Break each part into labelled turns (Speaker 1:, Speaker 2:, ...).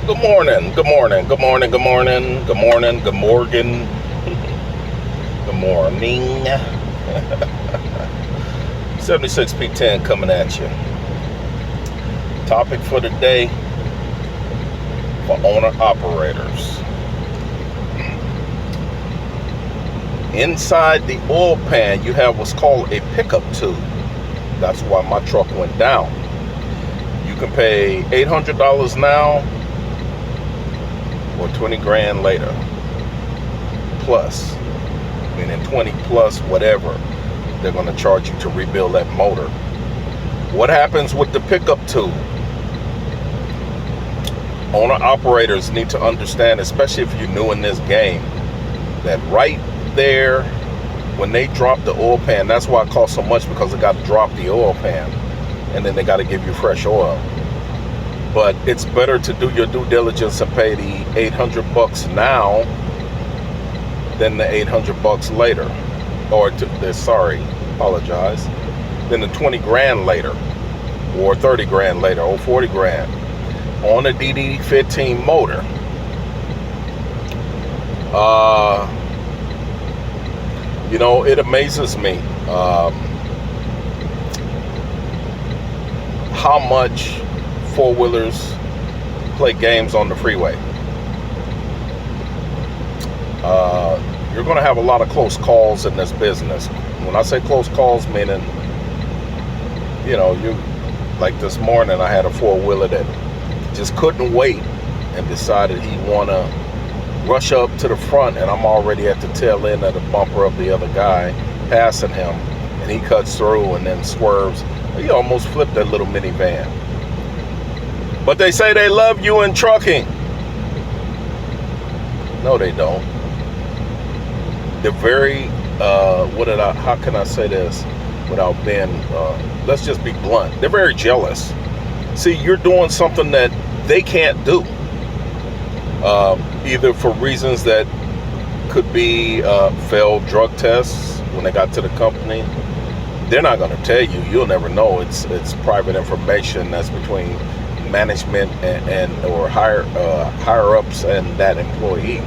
Speaker 1: Good morning, good morning, good morning, good morning, good morning, good morning, good morning. 76P10 coming at you. Topic for today for owner operators. Inside the oil pan, you have what's called a pickup tube. That's why my truck went down. You can pay $800 now or 20 grand later, plus, meaning 20 plus whatever they're going to charge you to rebuild that motor. What happens with the pickup tube? Owner operators need to understand, especially if you're new in this game, that right there when they drop the oil pan, that's why it costs so much, because they got to drop the oil pan and then they got to give you fresh oil. But it's better to do your due diligence and pay the $800 now than the $800 later, or than the 20 grand later, or 30 grand later, or 40 grand on a DD15 motor. It amazes me how much four-wheelers play games on the freeway. You're going to have a lot of close calls in this business. When I say close calls, meaning, you like this morning, I had a four-wheeler that just couldn't wait and decided he want to rush up to the front, and I'm already at the tail end of the bumper of the other guy passing him, and he cuts through and then swerves. He almost flipped that little minivan. But they say they love you in trucking. No, they don't. They're very, how can I say this without being, let's just be blunt. They're very jealous. See, you're doing something that they can't do. Either for reasons that could be failed drug tests when they got to the company. They're not going to tell you. You'll never know. It's private information that's between management or higher ups and that employee.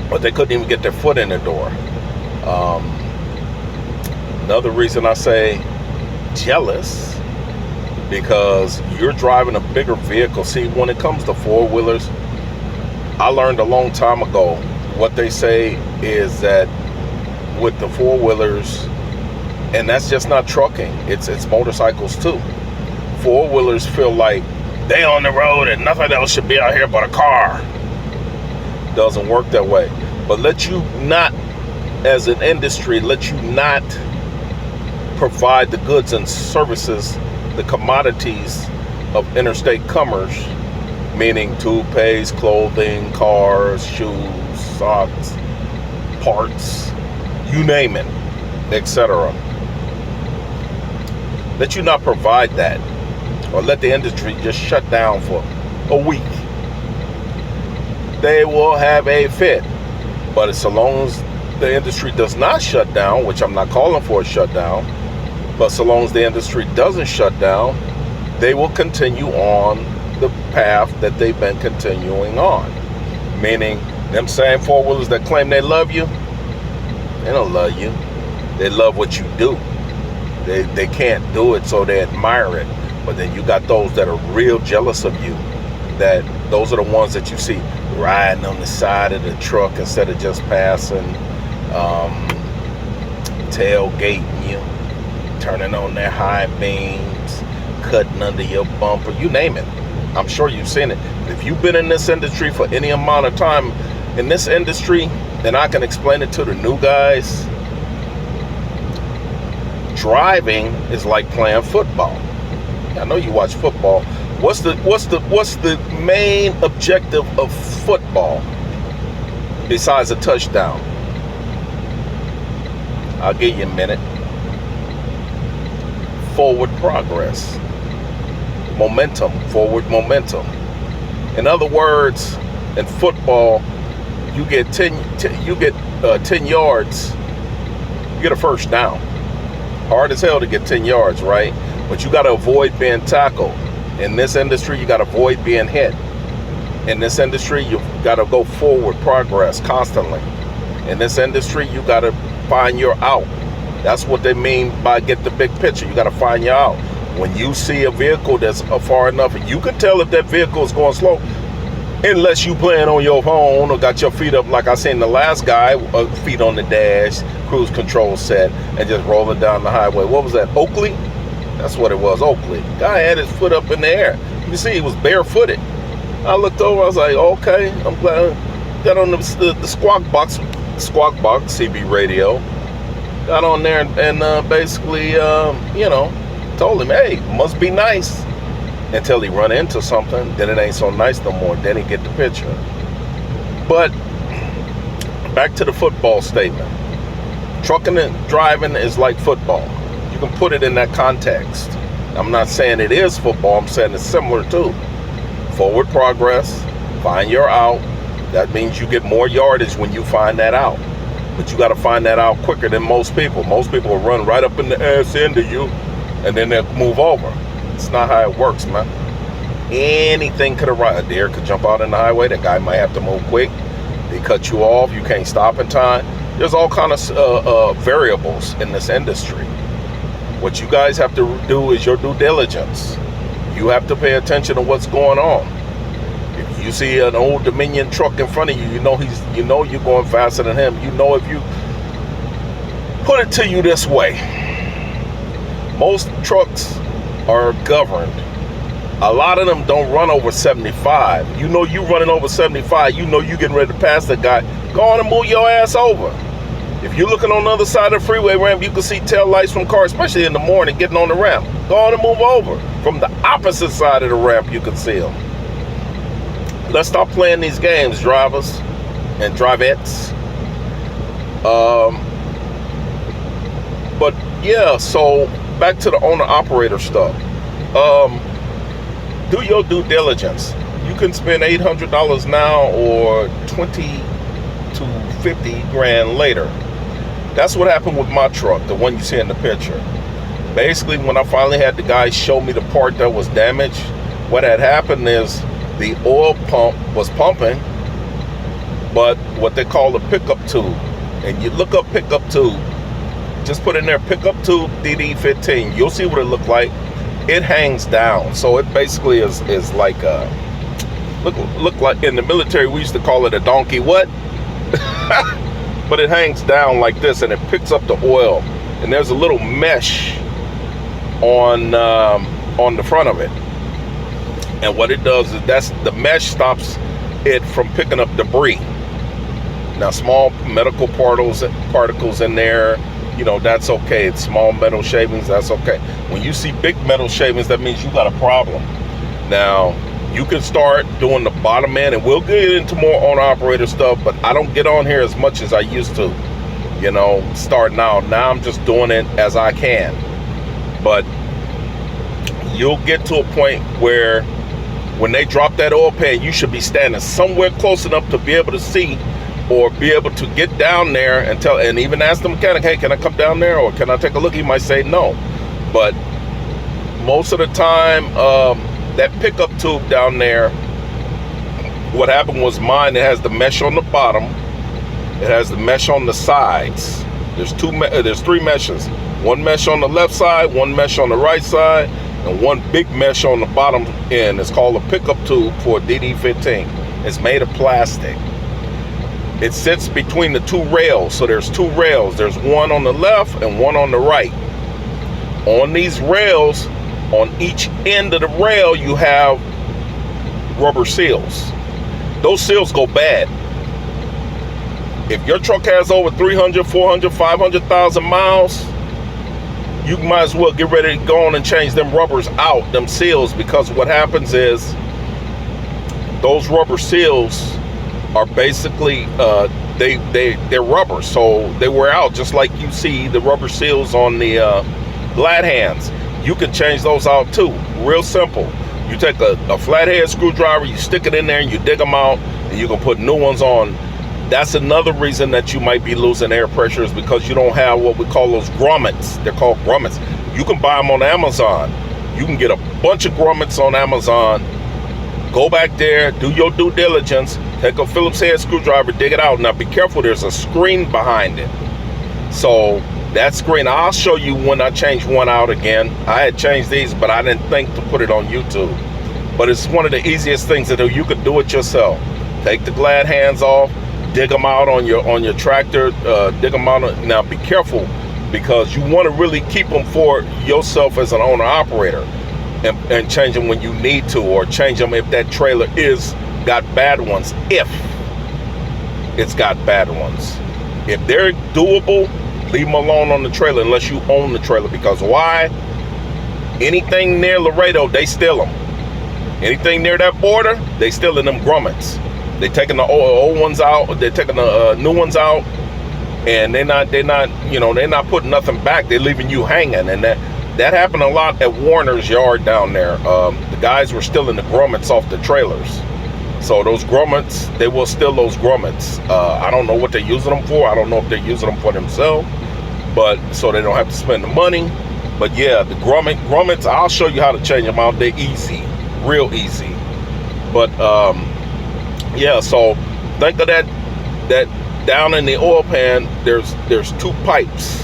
Speaker 1: But they couldn't even get their foot in the door. Another reason I say jealous, because you're driving a bigger vehicle. See, when it comes to four-wheelers, I learned a long time ago, what they say is that with the four-wheelers, and that's just not trucking, it's motorcycles too. Four-wheelers feel like they on the road and nothing else should be out here but a car. Doesn't work that way. But as an industry, let you not provide the goods and services, the commodities of interstate commerce, meaning toothpaste, clothing, cars, shoes, socks, parts, you name it, etc. Let you not provide that, or let the industry just shut down for a week. They will have a fit. But so long as the industry does not shut down, which I'm not calling for a shutdown, but so long as the industry doesn't shut down, they will continue on the path that they've been continuing on. Meaning, them same four-wheelers that claim they love you, they don't love you. They love what you do. They can't do it, so they admire it. But then you got those that are real jealous of you. That those are the ones that you see riding on the side of the truck instead of just passing, tailgating you, turning on their high beams, cutting under your bumper, you name it. I'm sure you've seen it. If you've been in this industry for any amount of time, in this industry, then I can explain it to the new guys. Driving is like playing football. I know you watch football. What's the main objective of football besides a touchdown? I'll give you a minute. Forward progress. Momentum, forward momentum. In other words, in football, you get 10 yards, you get a first down. Hard as hell to get 10 yards, right? But you got to avoid being tackled. In this industry, you got to avoid being hit. In this industry, you got to go forward, progress constantly. In this industry, you got to find your out. That's what they mean by get the big picture. You got to find your out. When you see a vehicle that's far enough, and you can tell if that vehicle is going slow, unless you playing on your phone or got your feet up like I seen the last guy, feet on the dash, cruise control set, and just rolling down the highway. What was that, Oakley? That's what it was, Oakley. Guy had his foot up in the air. You can see he was barefooted. I looked over, I was like, okay, I'm glad. Got on the Squawk Box, CB radio. Got on there and basically, told him, hey, must be nice. Until he run into something, then it ain't so nice no more. Then he get the picture. But back to the football statement. Trucking and driving is like football. You can put it in that context. I'm not saying it is football. I'm saying it's similar too. Forward progress, find your out. That means you get more yardage when you find that out. But you got to find that out quicker than most people. Most people will run right up in the ass end of you, and then they'll move over. It's not how it works, man. Anything could arrive. A deer could jump out in the highway. That guy might have to move quick. They cut you off. You can't stop in time. There's all kinds of variables in this industry. What you guys have to do is your due diligence. You have to pay attention to what's going on. If you see an old Dominion truck in front of you, you know you're going faster than him. You know, if you put it to you this way, most trucks are governed. A lot of them don't run over 75. You know you running over 75, you know you getting ready to pass the guy. Go on and move your ass over. If you're looking on the other side of the freeway ramp, you can see tail lights from cars, especially in the morning, getting on the ramp. Go on and move over. From the opposite side of the ramp, you can see them. Let's stop playing these games, drivers and drivettes. But yeah, so back to the owner-operator stuff. Do your due diligence. You can spend $800 now or 20 to 50 grand later. That's what happened with my truck, the one you see in the picture. Basically, when I finally had the guy show me the part that was damaged, what had happened is the oil pump was pumping, but what they call a pickup tube. And you look up pickup tube, just put in there pickup tube DD15. You'll see what it looked like. It hangs down. So it basically is like a, look like in the military we used to call it a donkey what? But it hangs down like this and it picks up the oil. And there's a little mesh on the front of it. And what it does is the mesh stops it from picking up debris. Now small medical particles in there, you know, that's okay. It's small metal shavings, that's okay. When you see big metal shavings, that means you got a problem. Now, you can start doing the bottom end, and we'll get into more owner-operator stuff, but I don't get on here as much as I used to, you know, starting out. Now I'm just doing it as I can. But you'll get to a point where when they drop that oil pan, you should be standing somewhere close enough to be able to see or be able to get down there and tell, and even ask the mechanic, hey, can I come down there or can I take a look? He might say no. But most of the time, that pickup tube down there, what happened was mine, it has the mesh on the bottom, it has the mesh on the sides. There's three meshes. One mesh on the left side, one mesh on the right side, and one big mesh on the bottom end. It's called a pickup tube for a DD15. It's made of plastic. It sits between the two rails. So there's two rails. There's one on the left and one on the right. On these rails, on each end of the rail, you have rubber seals. Those seals go bad. If your truck has over 300, 400, 500,000 miles, you might as well get ready to go on and change them rubbers out, them seals, because what happens is those rubber seals are basically they're rubber, so they wear out, just like you see the rubber seals on the glad hands. You can change those out too. Real simple. You take a flathead screwdriver, you stick it in there, and you dig them out, and you can put new ones on. That's another reason that you might be losing air pressure, is because you don't have what we call those grommets. They're called grommets. You can buy them on Amazon. You can get a bunch of grommets on Amazon Go back there, do your due diligence, take a Phillips head screwdriver, dig it out. Now be careful, there's a screen behind it. So that screen, I'll show you when I change one out again. I had changed these, but I didn't think to put it on YouTube. But it's one of the easiest things to do. You could do it yourself. Take the glad hands off, dig them out on your tractor, dig them out. Now be careful, because you want to really keep them for yourself as an owner operator, and change them when you need to, or change them if that trailer got bad ones, if it's got bad ones. If they're doable, leave them alone on the trailer unless you own the trailer. Because why? Anything near Laredo, they steal them. Anything near that border, they stealing them grommets. They taking the old ones out, they're taking the new ones out, and they're not putting nothing back. They're leaving you hanging, and that happened a lot at Warner's yard down there. The guys were stealing the grommets off the trailers. So those grommets, they will steal those grommets. I don't know what they're using them for. I don't know if they're using them for themselves, but so they don't have to spend the money. But yeah, the grommets, I'll show you how to change them out. They're easy, real easy. But yeah, so think of that down in the oil pan, there's two pipes.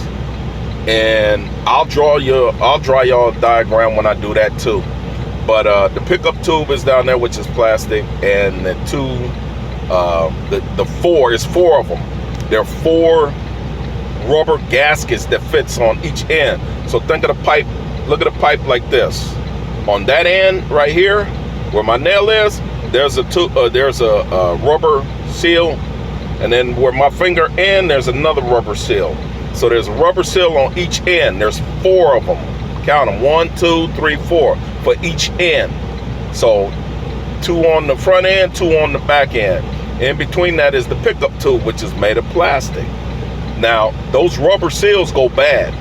Speaker 1: And I'll draw y'all a diagram when I do that too. But the pickup tube is down there, which is plastic, and the four of them. There are 4 rubber gaskets that fits on each end. So think of the pipe. Look at the pipe like this. On that end right here, where my nail is, there's a rubber seal, and then where my finger ends, there's another rubber seal. So there's a rubber seal on each end. There's 4 of them. Count them, 1, 2, 3, 4 for each end. So 2 on the front end, 2 on the back end. In between that is the pickup tube, which is made of plastic. Now, those rubber seals go bad.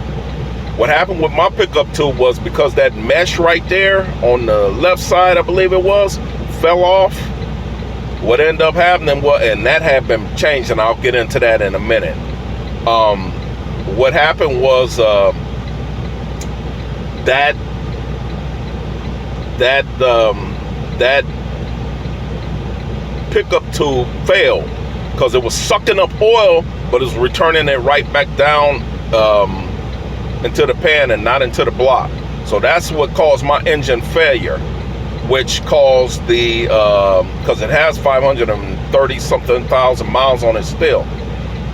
Speaker 1: What happened with my pickup tube was, because that mesh right there on the left side, I believe it was, fell off. What ended up happening was, and that had been changed, and I'll get into that in a minute. What happened was that pickup tube failed because it was sucking up oil, but it was returning it right back down into the pan and not into the block. So that's what caused my engine failure, which caused the because it has 530 something thousand miles on it still,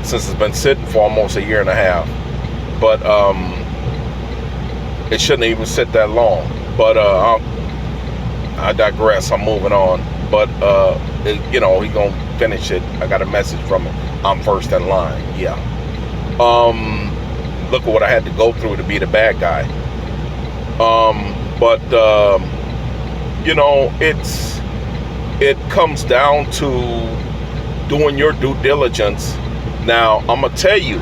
Speaker 1: since it's been sitting for almost a year and a half. But it shouldn't even sit that long. But I digress. I'm moving on. But he gonna finish it. I got a message from him. I'm first in line. Yeah. Look at what I had to go through to be the bad guy. It comes down to doing your due diligence. Now, I'm gonna tell you,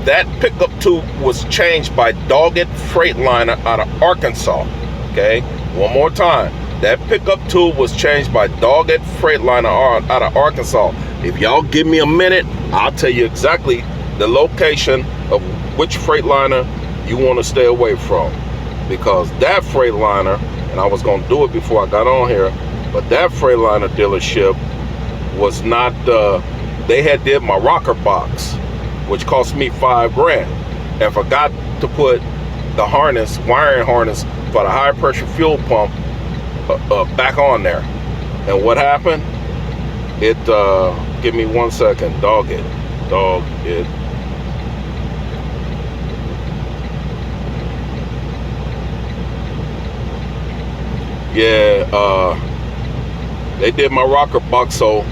Speaker 1: that pickup tube was changed by Doggett Freightliner out of Arkansas. Okay, one more time. That pickup tube was changed by Doggett Freightliner out of Arkansas. If y'all give me a minute, I'll tell you exactly the location of which Freightliner you want to stay away from. Because that Freightliner, and I was going to do it before I got on here, but that Freightliner dealership was not, they had did my rocker box, which cost me $5,000, and forgot to put the harness, wiring harness for the high pressure fuel pump back on there. And what happened? It, give me 1 second, dog it. Yeah, they did my rocker box, so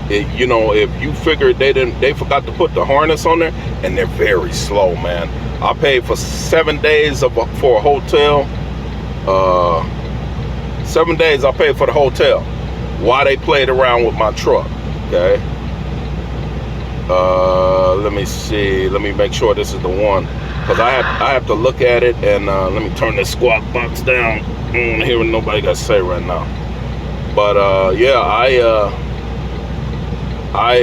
Speaker 1: if you figured they forgot to put the harness on there, and they're very slow, man. I paid for 7 days for a hotel. 7 days I paid for the hotel while they played around with my truck. Okay. Let me see. Let me make sure this is the one, because I have to look at it. And let me turn this squawk box down. I don't hear what nobody got to say right now. But yeah, I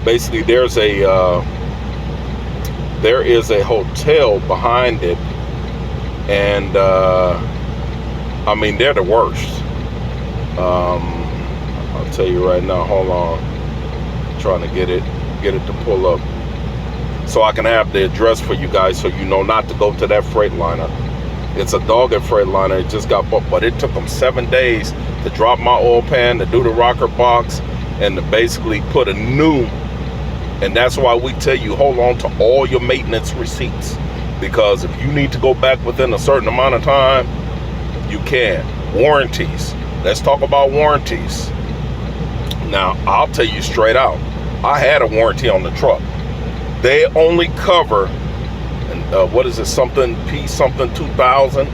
Speaker 1: basically, there is a hotel behind it, and I mean, they're the worst. I'll tell you right now. Hold on, I'm trying to get it to pull up, so I can have the address for you guys, so you know not to go to that Freightliner. It's a Doggett Freightliner. It just got booked, but it took them 7 days to drop my oil pan, to do the rocker box, and to basically put a new. And that's why we tell you, hold on to all your maintenance receipts, because if you need to go back within a certain amount of time, you can. Warranties. Let's talk about warranties. Now, I'll tell you straight out, I had a warranty on the truck. They only cover, what is it, something P something 2000.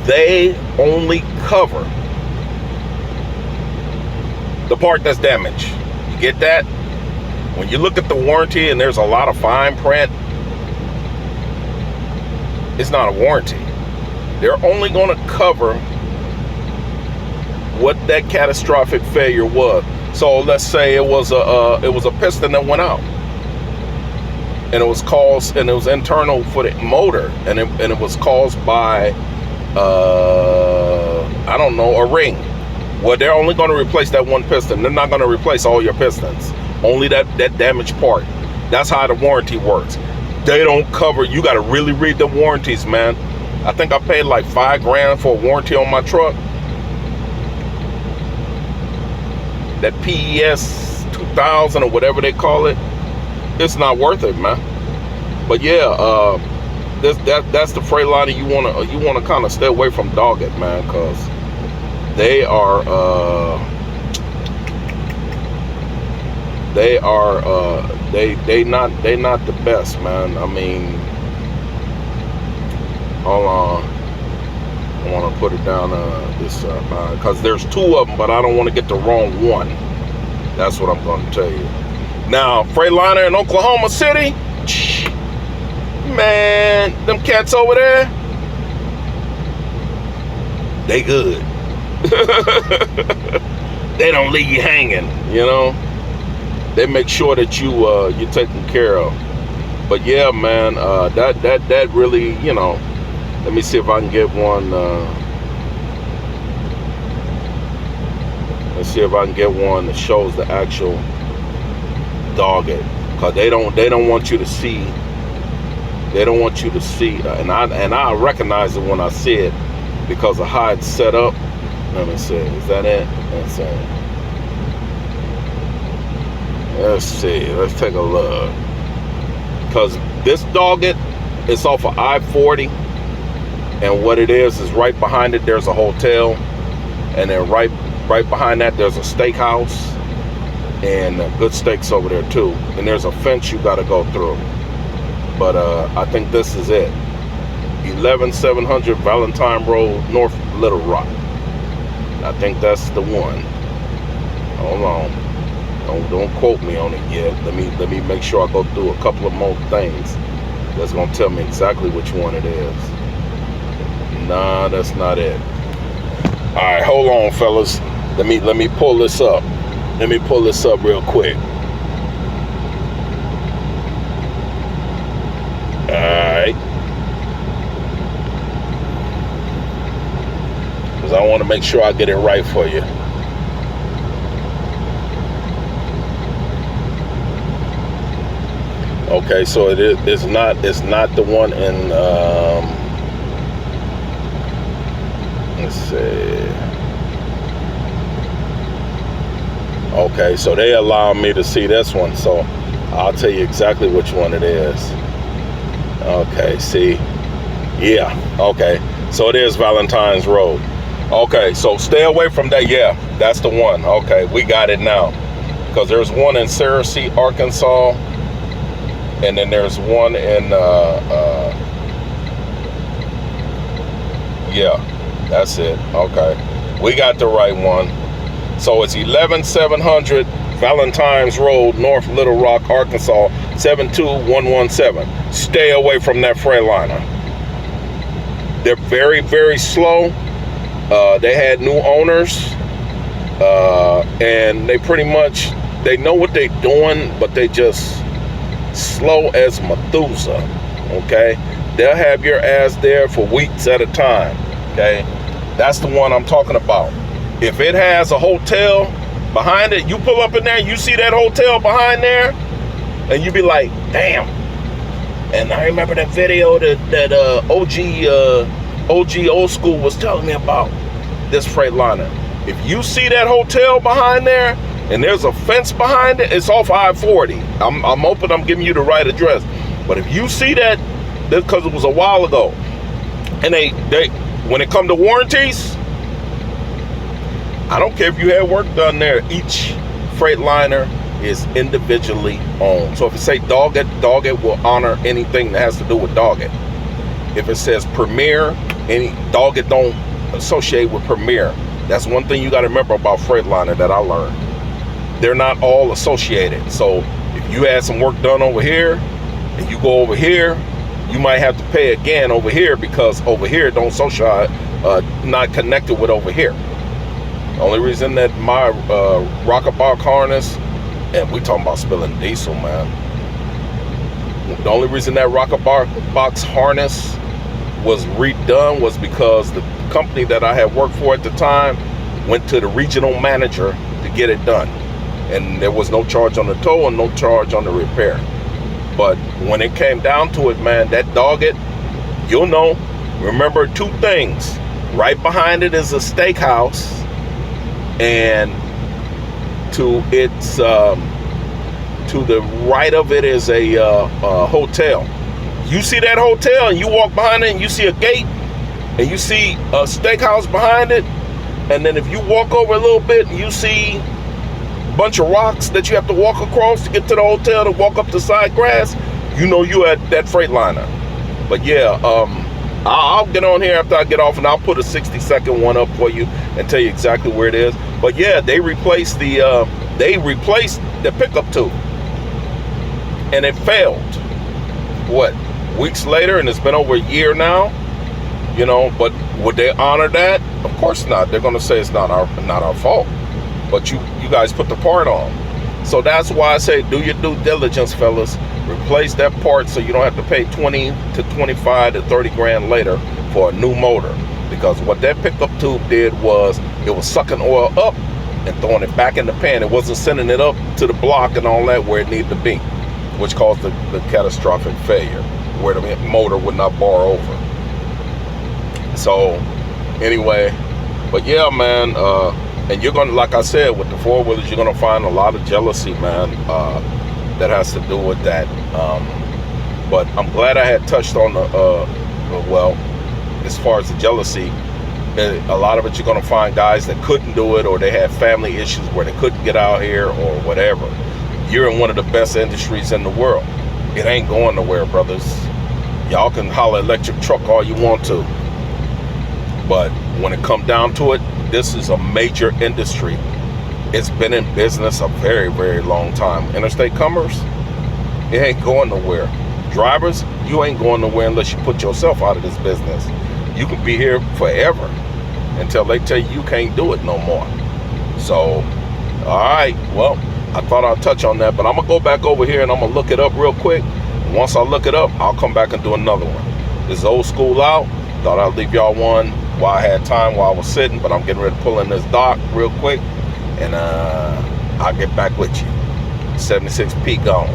Speaker 1: They only cover the part that's damaged. You get that? When you look at the warranty and there's a lot of fine print, it's not a warranty. They're only going to cover what that catastrophic failure was. So let's say it was a piston that went out, and it was caused, and it was internal for the motor, and it was caused by I don't know, a ring. Well, they're only going to replace that one piston. They're not going to replace all your pistons. Only that damaged part. That's how the warranty works. They don't cover. You got to really read the warranties, man. I think I paid like $5,000 for a warranty on my truck. That PES 2000 or whatever they call it, it's not worth it, man. But yeah, that's the Freightliner you wanna kind of stay away from Doggett, man, because they not the best, man. I mean, hold on, I want to put it down this because there's two of them, but I don't want to get the wrong one. That's what I'm going to tell you. Now, Freightliner in Oklahoma City, man, them cats over there, they good. They don't leave you hanging, you know. They make sure that you're taken care of. But yeah, man, that really, you know. Let me see if I can get one. Let's see if I can get one that shows the actual Doggett, because they don't want you to see. They don't want you to see, and I recognize it when I see it because of how it's set up. Let me see. Is that it? Let's see. Let's take a look. Because this Doggett is off of I-40. And what it is right behind it, there's a hotel. And then right behind that, there's a steakhouse. And good steaks over there, too. And there's a fence you got to go through. But I think this is it. 11700 Valentine Road, North Little Rock. I think that's the one. Hold on. Don't quote me on it yet. Let me make sure I go through a couple of more things that's gonna tell me exactly which one it is. Nah, that's not it. All right, hold on, fellas. Let me pull this up. Let me pull this up real quick. All right. Because I want to make sure I get it right for you. Okay, so it's not the one in let's see. Okay, so they allow me to see this one, so I'll tell you exactly which one it is. Okay, see, yeah, okay, so it is Valentine's Road. Okay, so stay away from that. Yeah, that's the one. Okay, we got it now, because there's one in Searcy, Arkansas. And then there's one in, yeah, that's it. Okay, we got the right one. So it's 11700 Valentine's Road, North Little Rock, Arkansas, 72117. Stay away from that Freightliner. They're very, very slow. They had new owners, and they pretty much, they know what they're doing, but they just slow as Methuselah. Okay, they'll have your ass there for weeks at a time. Okay, That's the one I'm talking about. If it has a hotel behind it, you pull up in there, you see that hotel behind there, and you be like, damn. And I remember that video that OG Old School was telling me about this Freightliner. If you see that hotel behind there, and there's a fence behind it, it's off I-40. I'm hoping I'm giving you the right address. But if you see that, because it was a while ago, and they when it come to warranties, I don't care if you had work done there, each Freightliner is individually owned. So if it say Doggett will honor anything that has to do with Doggett. If it says Premier, any Doggett don't associate with Premier. That's one thing you got to remember about Freightliner that I learned. They're not all associated. So if you had some work done over here and you go over here, you might have to pay again over here because over here don't associate, not connected with over here. The only reason that my rocker box harness, and we talking about spilling diesel, man. The only reason that rocker box harness was redone was because the company that I had worked for at the time went to the regional manager to get it done. And there was no charge on the tow and no charge on the repair. But when it came down to it, man, that Doggett, you'll know, remember two things. Right behind it is a steakhouse, and to its to the right of it is a hotel. You see that hotel and you walk behind it and you see a gate and you see a steakhouse behind it, and then if you walk over a little bit you see a bunch of rocks that you have to walk across to get to the hotel to walk up the side grass, you know you at that Freightliner. But yeah, I'll get on here after I get off and I'll put a 60-second one up for you and tell you exactly where it is. But yeah, they replaced the pickup tube and it failed. What, weeks later, and it's been over a year now, you know. But would they honor that? Of course not. They're going to say it's not our fault, but you guys put the part on. So that's why I say do your due diligence, fellas. Replace that part so you don't have to pay 20 to 25 to 30 grand later for a new motor. Because what that pickup tube did was it was sucking oil up and throwing it back in the pan. It wasn't sending it up to the block and all that where it needed to be, which caused the catastrophic failure where the motor would not bar over. So anyway, but yeah, man, and you're gonna, like I said, with the four-wheelers, you're gonna find a lot of jealousy, man, that has to do with that. But I'm glad I had touched on well, as far as the jealousy, a lot of it you're gonna find guys that couldn't do it, or they had family issues where they couldn't get out here or whatever. You're in one of the best industries in the world. It ain't going nowhere, brothers. Y'all can holler electric truck all you want to, but when it come down to it, this is a major industry. It's been in business a very, very long time. Interstate commerce, it ain't going nowhere. Drivers, you ain't going nowhere unless you put yourself out of this business. You can be here forever until they tell you can't do it no more. So, all right, well, I thought I'd touch on that, but I'm gonna go back over here and I'm gonna look it up real quick. And once I look it up, I'll come back and do another one. This is Old School out. Thought I'd leave y'all one while I had time, while I was sitting, but I'm getting ready to pull in this dock real quick, and I'll get back with you. 76P gone.